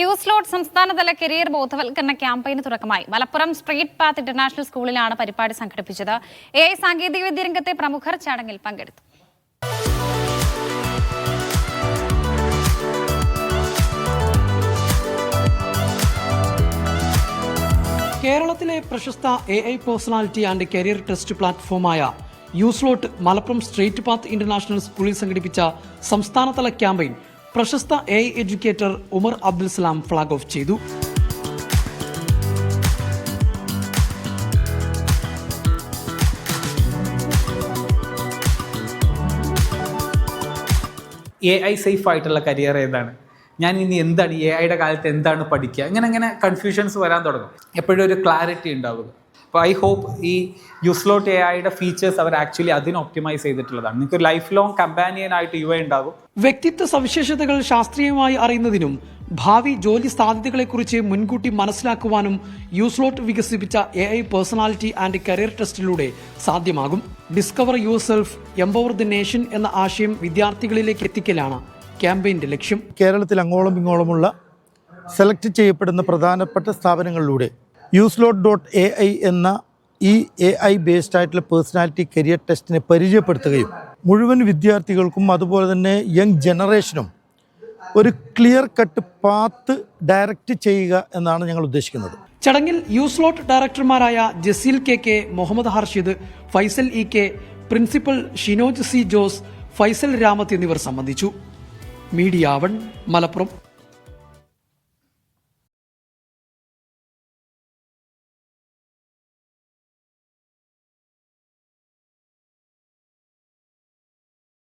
യൂസ്ലോട്ട് സംസ്ഥാനതല കരിയർ ബോധവൽക്കരണ ക്യാമ്പയിന് തുടക്കമായി. മലപ്പുറം സ്ട്രീറ്റ് പാത്ത് ഇന്റർനാഷണൽ സ്കൂളിലാണ് പരിപാടി സംഘടിപ്പിച്ചത്. AI സാങ്കേതികവിദ്യ രംഗത്തെ പ്രമുഖർ ചടങ്ങിൽ പങ്കെടുത്തു. കേരളത്തിലെ പ്രശസ്ത AI personality and career test പ്ലാറ്റ്ഫോമായ Uslot Malappuram street path international സ്കൂളിൽ സംഘടിപ്പിച്ച സംസ്ഥാനതല ക്യാമ്പയിൻ പ്രശസ്ത AI educator Umar Abdul Salam flag off ചെയ്തു. AI സേഫ് ആയിട്ടുള്ള കരിയർ ഏതാണ്, ഞാൻ ഇനി എന്താണ് AIയുടെ കാലത്ത് എന്താണ് പഠിക്കുക, ഇങ്ങനെ കൺഫ്യൂഷൻസ് വരാൻ തുടങ്ങും. എപ്പോഴും ഒരു ക്ലാരിറ്റി ഉണ്ടാവുക. അപ്പോൾ ഐ ഹോപ്പ് ഈ യൂസ്ലോട്ട് AIയുടെ ഫീച്ചേഴ്സ് അവർ ആക്ച്വലി അതിന് ഒപ്റ്റിമൈസ് ചെയ്തിട്ടുള്ളതാണ്. നിങ്ങൾക്ക് ഒരു ലൈഫ് ലോങ് കമ്പാനിയൻ ആയിട്ട് യുവ ഉണ്ടാകും. വ്യക്തിത്വ സവിശേഷതകൾ ശാസ്ത്രീയമായി അറിയുന്നതിനും ഭാവി ജോലി സാധ്യതകളെക്കുറിച്ച് മുൻകൂട്ടി മനസ്സിലാക്കുവാനും യൂസ്ലോട്ട് വികസിപ്പിച്ച AI പേഴ്സണാലിറ്റി ആൻഡ് കരിയർ ടെസ്റ്റിലൂടെ സാധ്യമാകും. Discover your self, empower the nation എന്ന ആശയം വിദ്യാർത്ഥികളിലേക്ക് എത്തിക്കലാണ് ക്യാമ്പയിന്റെ ലക്ഷ്യം. കേരളത്തിൽ അങ്ങോളം ഇങ്ങോളമുള്ള സെലക്ട് ചെയ്യപ്പെടുന്ന പ്രധാനപ്പെട്ട സ്ഥാപനങ്ങളിലൂടെ യൂസ്ലോട്ട്.ai എന്ന ഈ AI ബേസ്ഡ് ആയിട്ടുള്ള പേഴ്സണാലിറ്റി കരിയർ ടെസ്റ്റിനെ പരിചയപ്പെടുത്തുകയും മുഴുവൻ വിദ്യാർത്ഥികൾക്കും അതുപോലെ തന്നെ യങ് ജനറേഷനും ഒരു ക്ലിയർ കട്ട് പാത്ത് ഡയറക്റ്റ് ചെയ്യുക എന്നാണ് ഞങ്ങൾ ഉദ്ദേശിക്കുന്നത്. ചടങ്ങിൽ യൂസ്ലോട്ട് ഡയറക്ടർമാരായ Jaseel KK, Muhammad Harshid, Faisal EK, principal Shinoj C. Jose, Faisal Ramath എന്നിവർ സംബന്ധിച്ചു. മീഡിയ 1 മലപ്പുറം.